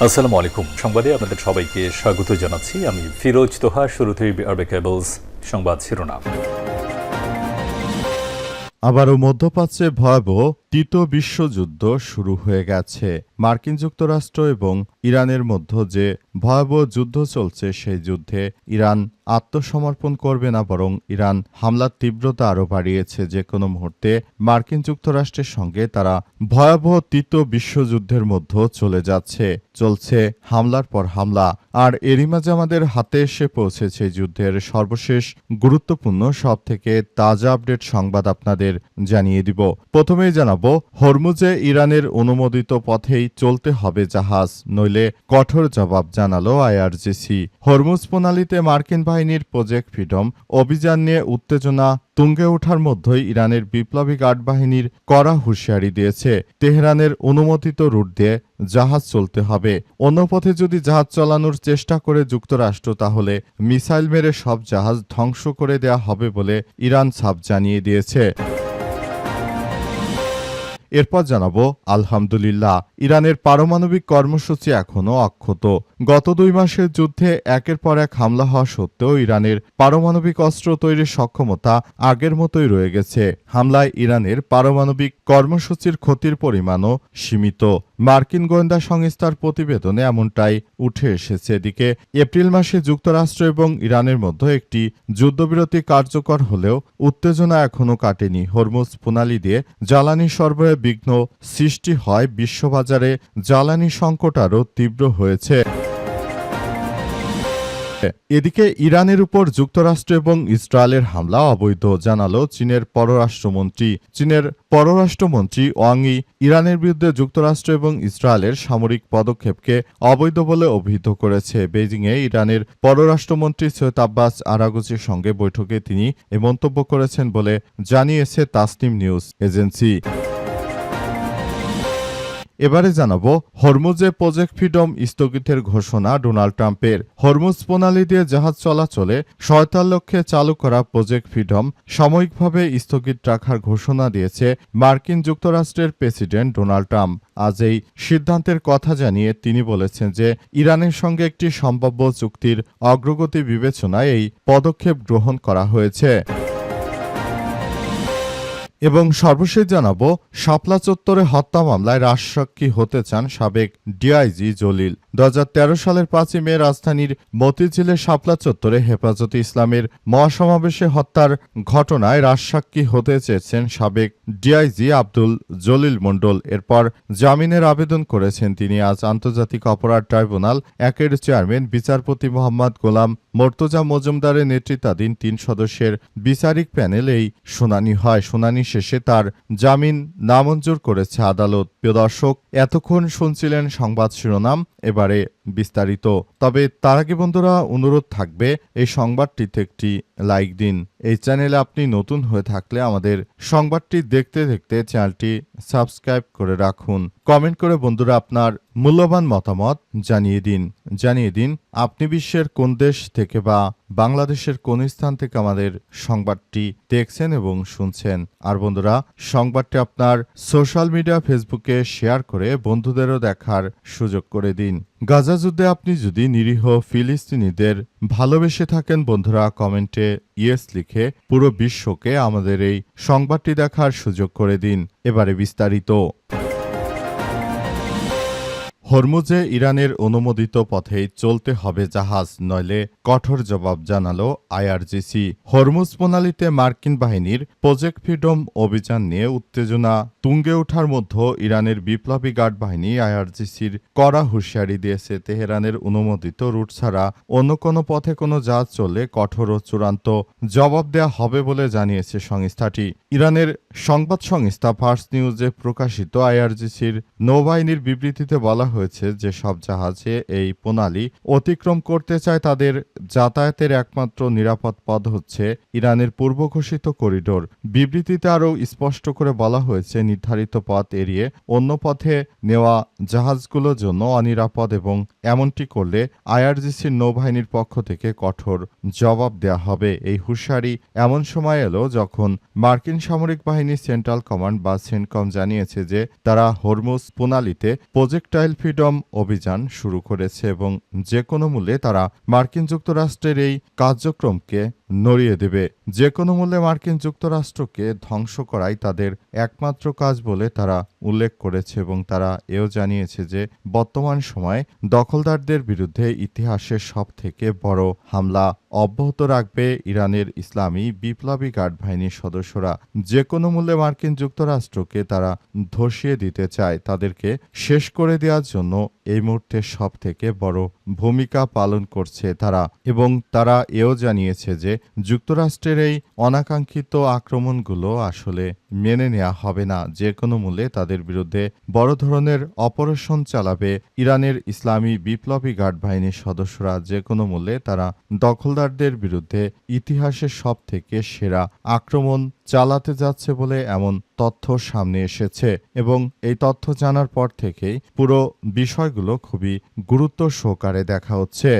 আসসালামু আলাইকুম। সংবাদে আপনাদের সবাইকে স্বাগত জানাচ্ছি। আমি ফিরোজ তোহা। শুরুতেই আরবে কেবলস সংবাদ শিরোনাম। আবারও মধ্যপ্রাচ্যে ভয়াবহ তৃতীয় বিশ্বযুদ্ধ শুরু হয়ে গেছে। মার্কিন যুক্তরাষ্ট্র এবং ইরানের মধ্যে যে ভয়াবহ যুদ্ধ চলছে, সেই যুদ্ধে ইরান আত্মসমর্পণ করবে না, বরং ইরান হামলার তীব্রতা আরও বাড়িয়েছে। যে কোনো মুহূর্তে মার্কিন যুক্তরাষ্ট্রের সঙ্গে তারা ভয়াবহ তৃতীয় বিশ্বযুদ্ধের মধ্যে চলে যাচ্ছে। চলছে হামলার পর হামলা। আর এরই মাঝে আমাদের হাতে এসে পৌঁছেছে যুদ্ধের সর্বশেষ গুরুত্বপূর্ণ সবথেকে তাজা আপডেট সংবাদ আপনাদের জানিয়ে দিব। প্রথমেই জানাবো, হরমুজে ইরানের অনুমোদিত পথেই চলতে হবে জাহাজ, নইলে কঠোর জবাব জানালো আইআরজিসি। হরমুজ প্রণালীতে মার্কিন বাহিনীর প্রজেক্ট ফ্রিডম অভিযান নিয়ে উত্তেজনা তুঙ্গে ওঠার মধ্যেই ইরানের বিপ্লবী গার্ড বাহিনীর কড়া হুঁশিয়ারি দিয়েছে, তেহরানের অনুমোদিত রুট দিয়ে জাহাজ চলতে হবে। অন্য পথে যদি জাহাজ চালানোর চেষ্টা করে যুক্তরাষ্ট্র, তাহলে মিসাইল মেরে সব জাহাজ ধ্বংস করে দেয়া হবে বলে ইরান সাফ জানিয়ে দিয়েছে। এরপর জানাবো, আলহামদুলিল্লাহ, ইরানের পারমাণবিক কর্মসূচি এখনও অক্ষত। গত 2 মাসের যুদ্ধে একের পর এক হামলা হওয়া সত্ত্বেও ইরানের পারমাণবিক অস্ত্র তৈরির সক্ষমতা আগের মতোই রয়ে গেছে। হামলায় ইরানের পারমাণবিক কর্মসূচির ক্ষতির পরিমাণও সীমিত। মার্কিন গোয়েন্দা সংস্থার প্রতিবেদনে এমনটাই উঠে এসেছে। এদিকে এপ্রিল মাসে যুক্তরাষ্ট্র এবং ইরানের মধ্যে একটি যুদ্ধবিরতি কার্যকর হলেও উত্তেজনা এখনও কাটেনি। হরমুজ প্রণালী দিয়ে জ্বালানি সরবরাহে বিঘ্ন সৃষ্টি হয়, বিশ্ববাজারে জ্বালানি সংকট আরও তীব্র হয়েছে। এদিকে ইরানের উপর যুক্তরাষ্ট্র এবং ইসরায়েলের হামলা অবৈধ জানালো চীনের পররাষ্ট্রমন্ত্রী। চীনের পররাষ্ট্রমন্ত্রী ওয়াং ই ইরানের বিরুদ্ধে যুক্তরাষ্ট্র এবং ইসরায়েলের সামরিক পদক্ষেপকে অবৈধ বলে অভিহিত করেছে। বেইজিংয়ে ইরানের পররাষ্ট্রমন্ত্রী সৈয়দ আব্বাস আরাগচির সঙ্গে বৈঠকে তিনি এ মন্তব্য করেছেন বলে জানিয়েছে তাসনিম নিউজ এজেন্সি। এবারে জানাবো, হরমুজে প্রজেক্ট ফ্রিডম স্থগিতের ঘোষণা ডোনাল্ড ট্রাম্পের। হরমুজ প্রণালী দিয়ে জাহাজ চলাচলে সহায়তার লক্ষ্যে চালু করা প্রজেক্ট ফ্রিডম সাময়িকভাবে স্থগিত রাখার ঘোষণা দিয়েছে মার্কিন যুক্তরাষ্ট্রের প্রেসিডেন্ট ডোনাল্ড ট্রাম্প। আজ এই সিদ্ধান্তের কথা জানিয়ে তিনি বলেছেন যে ইরানের সঙ্গে একটি সম্ভাব্য চুক্তির অগ্রগতি বিবেচনায় এই পদক্ষেপ গ্রহণ করা হয়েছে। এবং সর্বশেষ জানাবো, শাপলা চত্বরে হত্যা মামলায় রাজসাক্ষী হতে চান সাবেক ডিআইজি জলিল। 2013 সালের 5 মে রাজধানীর মতিঝিলের শাপলা চত্বরে হেফাজতে ইসলামের মহাসমাবেশে হত্যার ঘটনায় রাজসাক্ষী হতে চেয়েছেন সাবেক ডিআইজি আব্দুল জলিল মণ্ডল। এরপর জামিনের আবেদন করেছেন তিনি। আজ আন্তর্জাতিক অপরাধ ট্রাইব্যুনাল 1-এর চেয়ারম্যান বিচারপতি মোহাম্মদ গোলাম মর্তজা মজুমদারের নেতৃত্বাধীন 3 সদস্যের বিচারিক প্যানেল এই শুনানি হয়। শুনানি শেষে তার জামিন নামঞ্জুর করেছে আদালত। প্রিয় দর্শক, এতক্ষণ শুনছিলেন সংবাদ শিরোনাম, এবারে বিস্তারিত। তবে তার আগে বন্ধুরা, অনুরোধ থাকবে এই সংবাদটিতে একটি লাইক দিন। এই চ্যানেলে আপনি নতুন হয়ে থাকলে আমাদের সংবাদটি দেখতে দেখতে চ্যানেলটি সাবস্ক্রাইব করে রাখুন। কমেন্ট করে বন্ধুরা আপনার মূল্যবান মতামত জানিয়ে দিন আপনি বিশ্বের কোন দেশ থেকে বা বাংলাদেশের কোন স্থান থেকে আমাদের সংবাদটি দেখছেন এবং শুনছেন। আর বন্ধুরা, সংবাদটি আপনার সোশ্যাল মিডিয়া ফেসবুকে শেয়ার করে বন্ধুদেরও দেখার সুযোগ করে দিন। গাজা যুদ্ধে আপনি যদি নিরীহ ফিলিস্তিনিদের ভালোবেসে থাকেন, বন্ধুরা কমেন্টে ইয়েস লিখে পুরো বিশ্বকে আমাদের এই সংবাদটি দেখার সুযোগ করে দিন। এবারে বিস্তারিত। হরমুজে ইরানের অনুমোদিত পথেই চলতে হবে জাহাজ, নইলে কঠোর জবাব জানালো আইআরজিসি। হরমুজ প্রণালীতে মার্কিন বাহিনীর প্রজেক্ট ফ্রিডম অভিযান নিয়ে উত্তেজনা তুঙ্গে ওঠার মধ্যে ইরানের বিপ্লবী গার্ড বাহিনী আইআরজিসির কড়া হুঁশিয়ারি দিয়েছে, তেহরানের অনুমোদিত রুট ছাড়া অন্য কোনো পথে কোনো জাহাজ চললে কঠোর ও চূড়ান্ত জবাব দেয়া হবে বলে জানিয়েছে সংস্থাটি। ইরানের সংবাদ সংস্থা ফার্স নিউজে প্রকাশিত আইআরজিসির নৌবাহিনীর বিবৃতিতে বলা হয়েছে যে সব জাহাজে এই প্রণালী অতিক্রম করতে চায় তাদের যাতায়াতের একমাত্র নিরাপদ পথ হচ্ছে ইরানের পূর্ব ঘোষিত করিডোর। বিবৃতিতে আরও স্পষ্ট করে বলা হয়েছে, নির্ধারিত পথ এড়িয়ে অন্য পথে নেওয়া জাহাজগুলোর জন্য অনিরাপদ এবং এমনটি করলে আইআরজিসির নৌবাহিনীর পক্ষ থেকে কঠোর জবাব দেয়া হবে। এই হুঁশিয়ারি এমন সময় এলো যখন মার্কিন সামরিক বাহিনী সেন্ট্রাল কমান্ড বা সেন্টকম জানিয়েছে যে তারা হরমুজ প্রণালীতে প্রজেক্টাইল ফ্রিডম অভিযান শুরু করেছে এবং যে কোনো মূল্যে তারা মার্কিন যুক্তরাষ্ট্রের এই কার্যক্রমকে নড়িয়ে দেবে। যে কোনো মূল্যে মার্কিন যুক্তরাষ্ট্রকে ধ্বংস করাই তাদের একমাত্র কাজ বলে তারা উল্লেখ করেছে এবং তারা এও জানিয়েছে যে বর্তমান সময়ে দখলদারদের বিরুদ্ধে ইতিহাসের সবথেকে বড় হামলা অব্যাহত রাখবে ইরানের ইসলামী বিপ্লবী গার্ড বাহিনীর সদস্যরা। যে কোনো মূল্যে মার্কিন যুক্তরাষ্ট্রকে তারা ধসিয়ে দিতে চায়। তাদেরকে শেষ করে দেওয়ার জন্য এই মুহূর্তে সবথেকে বড় ভূমিকা পালন করছে তারা এবং তারা এও জানিয়েছে যে যুক্তরাষ্ট্রের এই অনাকাঙ্ক্ষিত আক্রমণগুলো আসলে মেনে নেওয়া হবে না। যে কোনো মূল্যে তাদের বিরুদ্ধে বড় ধরনের অপারেশন চালাবে ইরানের ইসলামী বিপ্লবী গার্ড বাহিনীর সদস্যরা। যে কোনো মূল্যে তারা দখলদারদের বিরুদ্ধে ইতিহাসের সবথেকে সেরা আক্রমণ চালাতে যাচ্ছে বলে এমন তথ্য সামনে এসেছে এবং এই তথ্য জানার পর থেকেই পুরো বিষয়গুলো খুবই গুরুত্ব সহকারে দেখা হচ্ছে।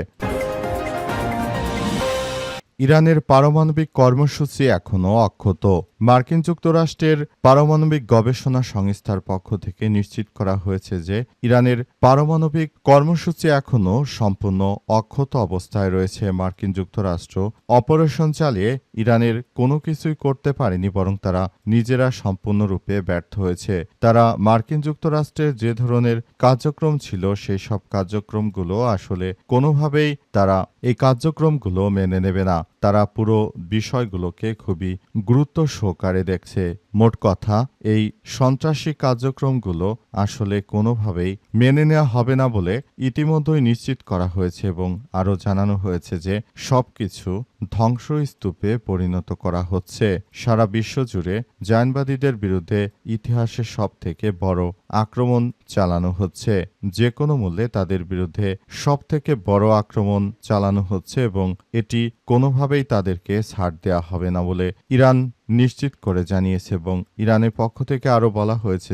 ইরানের পারমাণবিক কর্মসূচি এখনও অক্ষত। মার্কিন যুক্তরাষ্ট্রের পারমাণবিক গবেষণা সংস্থার পক্ষ থেকে নিশ্চিত করা হয়েছে যে ইরানের পারমাণবিক কর্মসূচি এখনও সম্পূর্ণ অক্ষত অবস্থায় রয়েছে। মার্কিন যুক্তরাষ্ট্র অপারেশন চালিয়ে ইরানের কোনো কিছুই করতে পারেনি, বরং তারা নিজেরা সম্পূর্ণরূপে ব্যর্থ হয়েছে। তারা মার্কিন যুক্তরাষ্ট্রের যে ধরনের কার্যক্রম ছিল সেই সব কার্যক্রমগুলো আসলে কোনোভাবেই তারা এই কার্যক্রমগুলো মেনে নেবে না। তারা পুরো বিষয়গুলোকে খুবই গুরুত্ব সহকারে দেখছে। মোট কথা, এই সন্ত্রাসী কার্যক্রমগুলো আসলে কোনোভাবেই মেনে নেওয়া হবে না বলে ইতিমধ্যেই নিশ্চিত করা হয়েছে এবং আরও জানানো হয়েছে যে সবকিছু ধ্বংসস্তূপে পরিণত করা হচ্ছে। সারা বিশ্ব জুড়ে জায়নবাদীদের বিরুদ্ধে ইতিহাসের সবথেকে বড় আক্রমণ চালানো হচ্ছে। যে কোনো মূল্যে তাদের বিরুদ্ধে সবথেকে বড় আক্রমণ চালানো হচ্ছে এবং এটি কোনোভাবেই তাদেরকে ছাড় দেওয়া হবে না বলে ইরান নিশ্চিত করে জানিয়েছে এবং ইরানের পক্ষ থেকে আরও বলা হয়েছে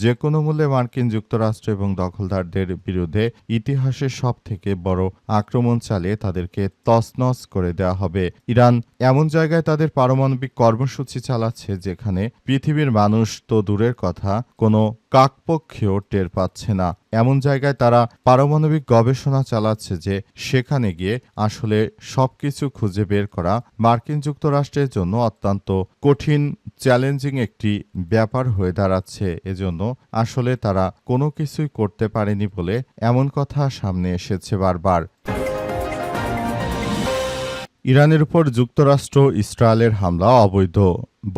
যে কোনো মূল্যে মার্কিন যুক্তরাষ্ট্র এবং দখলদারদের বিরুদ্ধে ইতিহাসের সবথেকে বড় আক্রমণ চালিয়ে তাদেরকে তছনছ করে দেওয়া হবে। ইরান এমন জায়গায় তাদের পারমাণবিক কর্মসূচি চালাচ্ছে যেখানে পৃথিবীর মানুষ তো দূরের কথা, কোনো কাকপক্ষেও টের পাচ্ছে না। এমন জায়গায় তারা পারমাণবিক গবেষণা চালাচ্ছে যে সেখানে গিয়ে আসলে সবকিছু খুঁজে বের করা মার্কিন যুক্তরাষ্ট্রের জন্য অত্যন্ত কঠিন চ্যালেঞ্জিং একটি ব্যাপার হয়ে দাঁড়াচ্ছে। এজন্য আসলে তারা কোনো কিছুই করতে পারেনি বলে এমন কথা সামনে এসেছে বারবার। ইরানের উপর যুক্তরাষ্ট্র ইসরায়েলের হামলা অবৈধ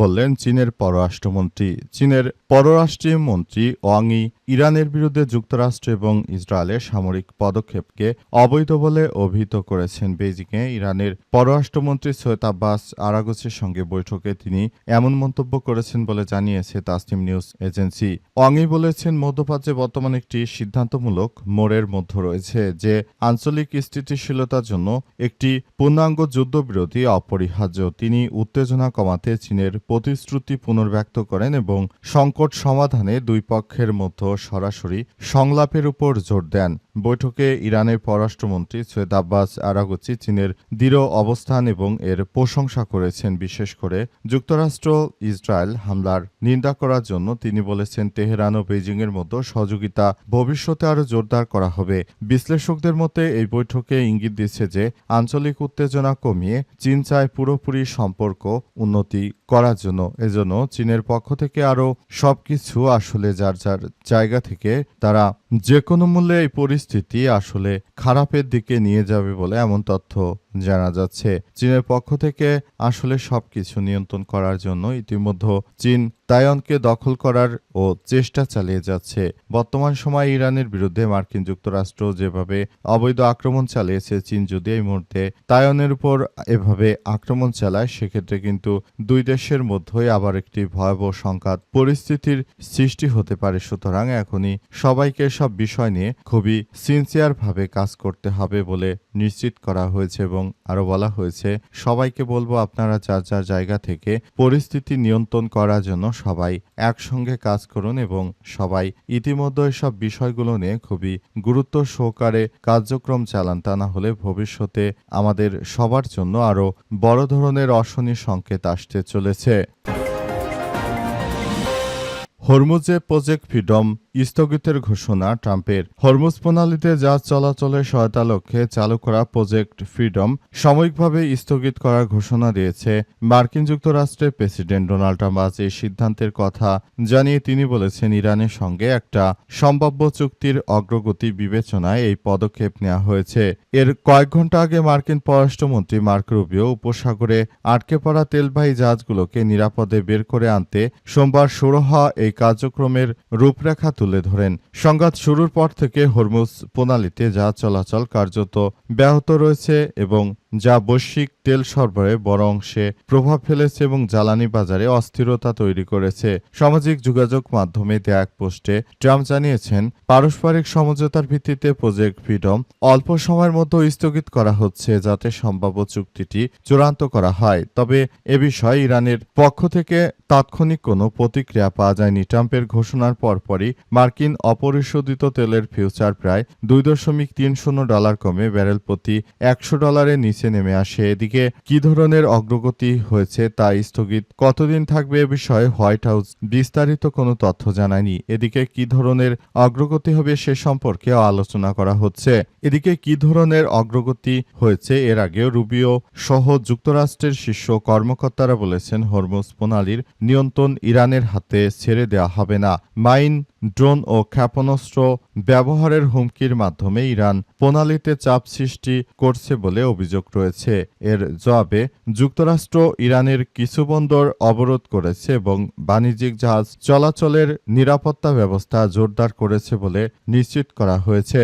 বললেন চীনের পররাষ্ট্রমন্ত্রী। চীনের পররাষ্ট্রমন্ত্রী ওয়াং ই ইরানের বিরুদ্ধে যুক্তরাষ্ট্র এবং ইসরায়েলের সামরিক পদক্ষেপকে অবৈধ বলে অভিহিত করেছেন। বেইজিংয়ে ইরানের পররাষ্ট্রমন্ত্রী সৈয়দ আব্বাস আরাগচির সঙ্গে বৈঠকে তিনি এমন মন্তব্য করেছেন বলে জানিয়েছে Tasnim news agency. Wang Yi বলেছেন, মধ্যপ্রাচ্যে বর্তমান একটি সিদ্ধান্তমূলক মোড়ের মধ্যে রয়েছে যে আঞ্চলিক স্থিতিশীলতার জন্য একটি পূর্ণাঙ্গ যুদ্ধবিরতি অপরিহার্য। তিনি উত্তেজনা কমাতে চীনের প্রতিশ্রুতি পুনর্ব্যক্ত করেন এবং সংকট সমাধানে দুই পক্ষের মধ্যে সরাসরি সংলাপের উপর জোর দেন। বৈঠকে ইরানের পররাষ্ট্রমন্ত্রী সৈয়দ আব্বাস আরাগচি চীনের দৃঢ় অবস্থান এবং এর প্রশংসা করেছেন। বিশেষ করে যুক্তরাষ্ট্র ইসরায়েল হামলার নিন্দা করার জন্য তিনি বলেছেন, তেহরান ও বেইজিংয়ের মধ্যে সহযোগিতা ভবিষ্যতে আরও জোরদার করা হবে। বিশ্লেষকদের মতে এই বৈঠকে ইঙ্গিত দিচ্ছে যে আঞ্চলিক উত্তেজনা কমিয়ে চীন চায় পুরোপুরি সম্পর্ক উন্নতি করার জন্য। এজন্য চীনের পক্ষ থেকে আরও সবকিছু আসলে যার যার জায়গা থেকে তারা যে কোনো মূল্যে এই পরিস্থিতি আসলে খারাপের দিকে নিয়ে যাবে বলে এমন তথ্য জানা যাচ্ছে। চীনের পক্ষ থেকে আসলে সবকিছু নিয়ন্ত্রণ করার জন্য ইতিমধ্যে চীন তাইওয়ানকে দখল করার ও চেষ্টা চালিয়ে যাচ্ছে। বর্তমান সময়ে ইরানের বিরুদ্ধে মার্কিন যুক্তরাষ্ট্র যেভাবে অবৈধ আক্রমণ চালিয়েছে, চীন যদি এই মুহূর্তে তাইওয়ানের উপর এভাবে আক্রমণ চালায় সেক্ষেত্রে কিন্তু দুই দেশের মধ্যেই আবার একটি ভয়াবহ সংঘাত পরিস্থিতির সৃষ্টি হতে পারে। সুতরাং এখনই সবাইকে সব বিষয় নিয়ে খুবই সিনসিয়ারভাবে কাজ করতে হবে বলে নিশ্চিত করা হয়েছে এবং আরও বলা হয়েছে, সবাইকে বলবো আপনারা যার যার জায়গা থেকে পরিস্থিতি নিয়ন্ত্রণ করার জন্য সবাই একসঙ্গে কাজ করুন এবং সবাই ইতিমধ্যে সব বিষয়গুলো নিয়ে খুবই গুরুত্ব সহকারে কার্যক্রম চালান। তা না হলে ভবিষ্যতে আমাদের সবার জন্য আরও বড় ধরনের অশনি সংকেত আসতে চলেছে। হরমুজে প্রজেক্ট ফ্রিডম স্থগিতের ঘোষণা ট্রাম্পের। হরমুজ প্রণালীতে জাহাজ চলাচলের সহায়তা লক্ষ্যে চালু করা প্রজেক্ট ফ্রিডম সাময়িকভাবে স্থগিত করার ঘোষণা দিয়েছে মার্কিন যুক্তরাষ্ট্রের প্রেসিডেন্ট ডোনাল্ড ট্রাম্প। আজ এই সিদ্ধান্তের কথা জানিয়ে তিনি বলেছেন, ইরানের সঙ্গে একটা সম্ভাব্য চুক্তির অগ্রগতি বিবেচনায় এই পদক্ষেপ নেওয়া হয়েছে। এর কয়েক ঘন্টা আগে মার্কিন পররাষ্ট্রমন্ত্রী মার্ক রুবিও উপসাগরে আটকে পড়া তেলবাহী জাহাজগুলোকে নিরাপদে বের করে আনতে সোমবার শুরু হওয়া এই কার্যক্রমের রূপরেখা তুলে ধরেন। সংঘাত শুরুর পর থেকে হরমুজ প্রণালীতে জাহাজ চলাচল কার্যত ব্যাহত রয়েছে এবং যা বৈশ্বিক তেল সরবরাহে বড় অংশে প্রভাব ফেলেছে এবং জ্বালানি বাজারে অস্থিরতা তৈরি করেছে। সামাজিক যোগাযোগ মাধ্যমে দেয়া এক পোস্টে ট্রাম্প জানিয়েছেন, পারস্পরিক সমঝোতার ভিত্তিতে প্রজেক্ট ফ্রিডম অল্প সময়ের মধ্যে স্থগিত করা হচ্ছে যাতে সম্ভাব্য চুক্তিটি চূড়ান্ত করা হয়। তবে এ বিষয়ে ইরানের পক্ষ থেকে তাৎক্ষণিক কোনো প্রতিক্রিয়া পাওয়া যায়নি। ট্রাম্পের ঘোষণার পরপরই মার্কিন অপরিশোধিত তেলের ফিউচার প্রায় $2.30 কমে ব্যারেল প্রতি $100 নিচে নেমে আসে। এদিকে কি ধরনের অগ্রগতি হয়েছে তা স্থগিত কতদিন থাকবে এ বিষয়ে হোয়াইট হাউস বিস্তারিত কোনো তথ্য জানায়নি। এদিকে কি ধরনের অগ্রগতি হবে সে সম্পর্কেও আলোচনা করা হচ্ছে। এদিকে কি ধরনের অগ্রগতি হয়েছে এর আগেও রুবিও সহ যুক্তরাষ্ট্রের শীর্ষ কর্মকর্তারা বলেছেন, হরমুজ প্রণালীর নিয়ন্ত্রণ ইরানের হাতে ছেড়ে দেওয়া হবে না। মাইন, ড্রোন ও ক্ষেপণাস্ত্র ব্যবহারের হুমকির মাধ্যমে ইরান প্রণালীতে চাপ সৃষ্টি করছে বলে অভিযোগ রয়েছে। এর জবাবে যুক্তরাষ্ট্র ইরানের কিছু বন্দর অবরোধ করেছে এবং বাণিজ্যিক জাহাজ চলাচলের নিরাপত্তা ব্যবস্থা জোরদার করেছে বলে নিশ্চিত করা হয়েছে।